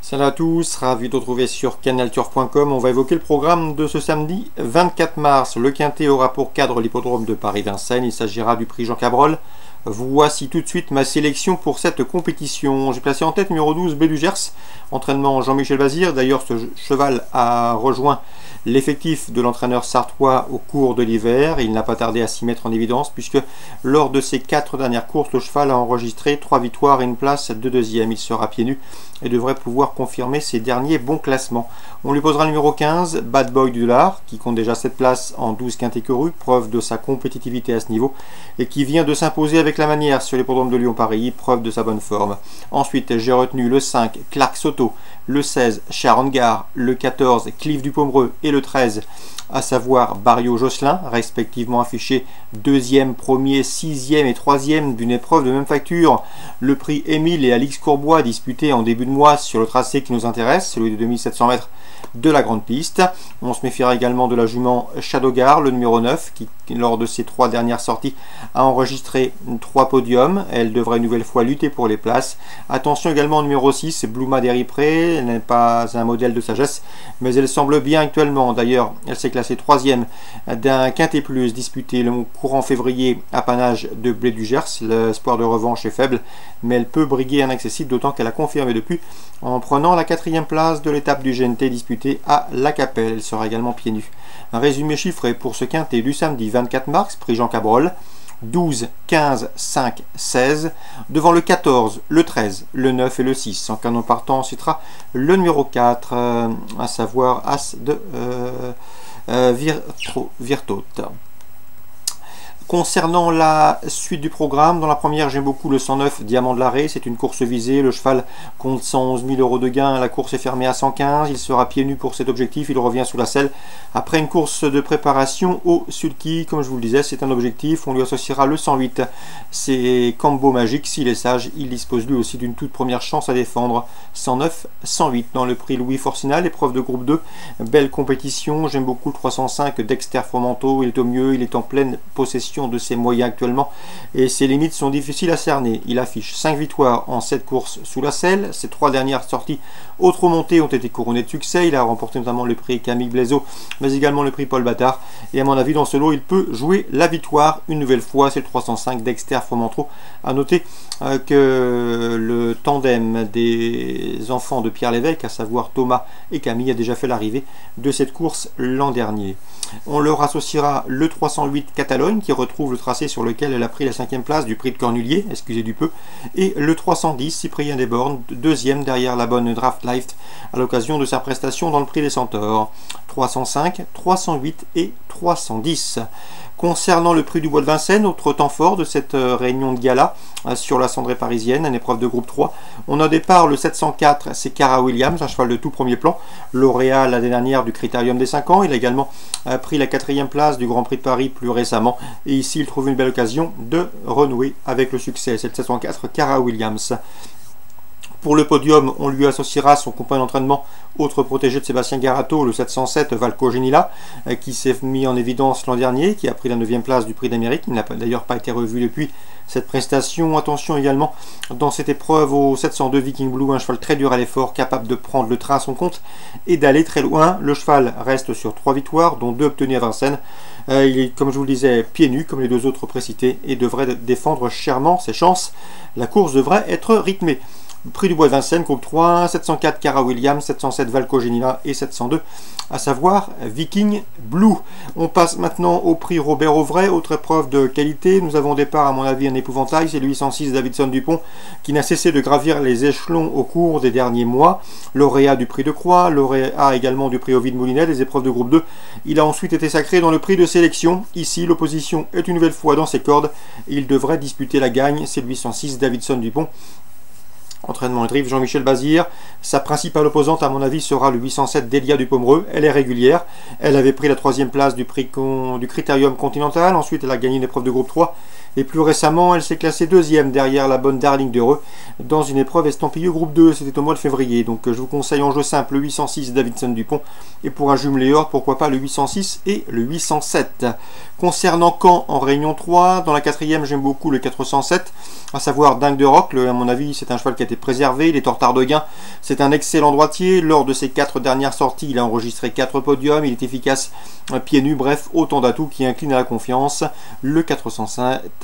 Salut à tous, ravi de vous retrouver sur canalturf.com. On va évoquer le programme de ce samedi 24 mars. Le Quintet aura pour cadre l'hippodrome de Paris-Vincennes. Il s'agira du prix Jean Cabrol. Voici tout de suite ma sélection pour cette compétition. J'ai placé en tête numéro 12 Blé du Gers, entraînement Jean-Michel Bazir. D'ailleurs, ce cheval a rejoint l'effectif de l'entraîneur sartois au cours de l'hiver. Il n'a pas tardé à s'y mettre en évidence puisque lors de ses 4 dernières courses, le cheval a enregistré 3 victoires et une place de deuxième. Il sera pieds nus et devrait pouvoir confirmer ses derniers bons classements. On lui posera le numéro 15, Bad Boy du Lard, qui compte déjà 7 places en 12 quintés courus, preuve de sa compétitivité à ce niveau, et qui vient de s'imposer avec la manière sur l'hippodrome de Lyon-Paris, preuve de sa bonne forme. Ensuite, j'ai retenu le 5, Clark Soto, le 16, Sharon Gare, le 14, Cliff du Pomereux et le 13, à savoir Barrio Josselin, respectivement affichés 2e, 1er, 6e et 3e d'une épreuve de même facture. Le prix Émile et Alix Courbois disputé en début de mois sur le tracé qui nous intéresse, celui de 2700 mètres de la grande piste. On se méfiera également de la jument Shadowgar, le numéro 9, qui lors de ses 3 dernières sorties a enregistré 3 podiums. Elle devrait une nouvelle fois lutter pour les places. Attention également au numéro 6, Bluma Deripré. Elle n'est pas un modèle de sagesse, mais elle semble bien actuellement. D'ailleurs, elle s'est classée 3e d'un Quintet Plus disputé le courant février, apanage de Blé du Gers. L'espoir de revanche est faible, mais elle peut briguer inaccessible, d'autant qu'elle a confirmé depuis en prenant la 4e place de l'étape du GNT disputée à La Capelle. Elle sera également pieds nus. Un résumé chiffré pour ce Quintet du samedi 24 mars, prix Jean Cabrol. 12, 15, 5, 16, devant le 14, le 13, le 9 et le 6. En canon partant, on citera le numéro 4, à savoir As de Virtaute. Concernant la suite du programme, dans la première, j'aime beaucoup le 109 Diamant de l'Arrêt. C'est une course visée. Le cheval compte 111 000 € de gain. La course est fermée à 115. Il sera pieds nus pour cet objectif. Il revient sous la selle après une course de préparation au sulky. Comme je vous le disais, c'est un objectif. On lui associera le 108. C'est Combo Magique. S'il est sage, il dispose lui aussi d'une toute première chance à défendre. 109, 108 dans le prix Louis Forcinal. Épreuve de groupe 2. Belle compétition. J'aime beaucoup le 305 Dexter Fromanteau. Il est au mieux. Il est en pleine possession de ses moyens actuellement et ses limites sont difficiles à cerner. Il affiche 5 victoires en 7 courses sous la selle. Ses 3 dernières sorties autres montées ont été couronnées de succès. Il a remporté notamment le prix Camille Blaiseau, mais également le prix Paul Bâtard, et à mon avis dans ce lot il peut jouer la victoire une nouvelle fois. C'est le 305 Dexter Fromanteau. À noter que le tandem des enfants de Pierre Lévesque, à savoir Thomas et Camille, a déjà fait l'arrivée de cette course l'an dernier. On leur associera le 308 Catalogne, qui retrouve le tracé sur lequel elle a pris la 5e place du prix de Cornulier, excusez du peu, et le 310 Cyprien Desbornes, 2e derrière la bonne Draft Life à l'occasion de sa prestation dans le prix des Centaures. 305, 308 et 310. Concernant le prix du Bois de Vincennes, autre temps fort de cette réunion de gala sur la cendrée parisienne, une épreuve de groupe 3. On a au départ le 704, c'est Cara Williams, un cheval de tout premier plan, lauréat l'année dernière du Critérium des 5 ans. Il a également pris la 4e place du Grand Prix de Paris plus récemment. Et ici, il trouve une belle occasion de renouer avec le succès. C'est le 704 Cara Williams. Pour le podium, on lui associera son compagnon d'entraînement, autre protégé de Sébastien Garato, le 707 Valco Genila, qui s'est mis en évidence l'an dernier, qui a pris la 9e place du Prix d'Amérique. Il n'a d'ailleurs pas été revu depuis cette prestation. Attention également dans cette épreuve au 702 Viking Blue, un cheval très dur à l'effort, capable de prendre le train à son compte et d'aller très loin. Le cheval reste sur 3 victoires, dont 2 obtenues à Vincennes. Il est, comme je vous le disais, pieds nus, comme les 2 autres précités, et devrait défendre chèrement ses chances. La course devrait être rythmée. Prix du Bois de Vincennes, groupe 3, 704 Cara Williams, 707 Valco Genila et 702, à savoir Viking Blue. On passe maintenant au prix Robert Auvray, autre épreuve de qualité. Nous avons au départ, à mon avis, un épouvantail, c'est le 806 Davidson Dupont, qui n'a cessé de gravir les échelons au cours des derniers mois. Lauréat du prix de Croix, lauréat également du prix Ovid Moulinet, les épreuves de groupe 2. Il a ensuite été sacré dans le prix de sélection. Ici, l'opposition est une nouvelle fois dans ses cordes. Il devrait disputer la gagne, c'est le 806 Davidson Dupont. Entraînement et drift Jean-Michel Bazir. Sa principale opposante, à mon avis, sera le 807 Delia du Pomereux. Elle est régulière. Elle avait pris la 3e place du Critérium Continental. Ensuite, elle a gagné une épreuve de groupe 3. Et plus récemment, elle s'est classée deuxième derrière la bonne Darling d'Heureux dans une épreuve estampillée groupe 2. C'était au mois de février. Donc je vous conseille en jeu simple le 806 Davidson Dupont. Et pour un jumelé hors, pourquoi pas le 806 et le 807. Concernant Caen en Réunion 3, dans la quatrième, j'aime beaucoup le 407, à savoir Dingue de Rock. À mon avis, c'est un cheval qui a été préservé. Il est en retard de gain. C'est un excellent droitier. Lors de ses 4 dernières sorties, il a enregistré 4 podiums. Il est efficace pieds nus. Bref, autant d'atouts qui inclinent à la confiance. Le 407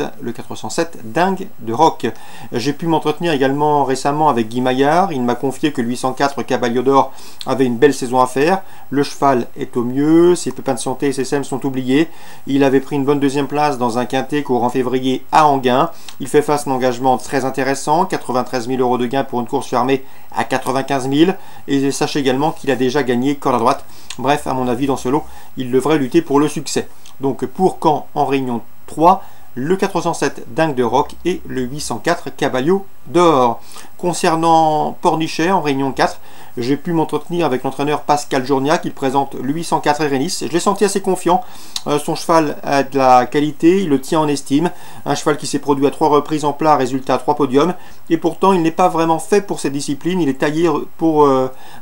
Dingue de Rock. J'ai pu m'entretenir également récemment avec Guy Maillard. Il m'a confié que le 804 Caballo d'Or avait une belle saison à faire. Le cheval est au mieux. Ses pépins de santé et ses sèmes sont oubliés. Il avait pris une bonne deuxième place dans un quintet courant février à Enghien. Il fait face à un engagement très intéressant, 93 000 € de gain pour une course fermée à 95 000. Et sachez également qu'il a déjà gagné corde à droite. Bref, à mon avis, dans ce lot, il devrait lutter pour le succès. Donc pour Caen en Réunion 3, le 407 Dingue de Rock et le 804 Caballo d'Or. Concernant Pornichet en Réunion 4, j'ai pu m'entretenir avec l'entraîneur Pascal Journiac. Il présente le 804 Erenis. Je l'ai senti assez confiant. Son cheval a de la qualité, il le tient en estime. Un cheval qui s'est produit à 3 reprises en plat, résultat 3 podiums. Et pourtant, il n'est pas vraiment fait pour cette discipline. Il est taillé pour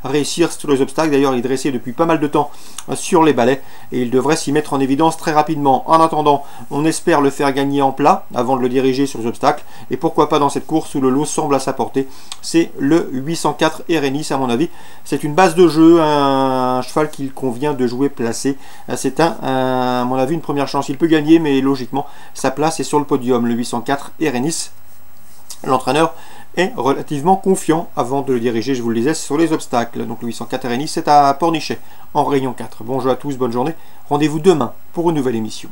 réussir sur les obstacles. D'ailleurs, il est dressé depuis pas mal de temps sur les balais. Et il devrait s'y mettre en évidence très rapidement. En attendant, on espère le faire gagner en plat avant de le diriger sur les obstacles. Et pourquoi pas dans cette course où le lot semble à sa portée. C'est le 804 Erenis à mon avis. C'est une base de jeu, un cheval qu'il convient de jouer placé. C'est à mon avis une première chance. Il peut gagner, mais logiquement, sa place est sur le podium. Le 804 Erenis, l'entraîneur est relativement confiant avant de le diriger, je vous le disais, sur les obstacles. Donc le 804 Erenis, c'est à Pornichet, en Réunion 4. Bon jeu à tous, bonne journée. Rendez-vous demain pour une nouvelle émission.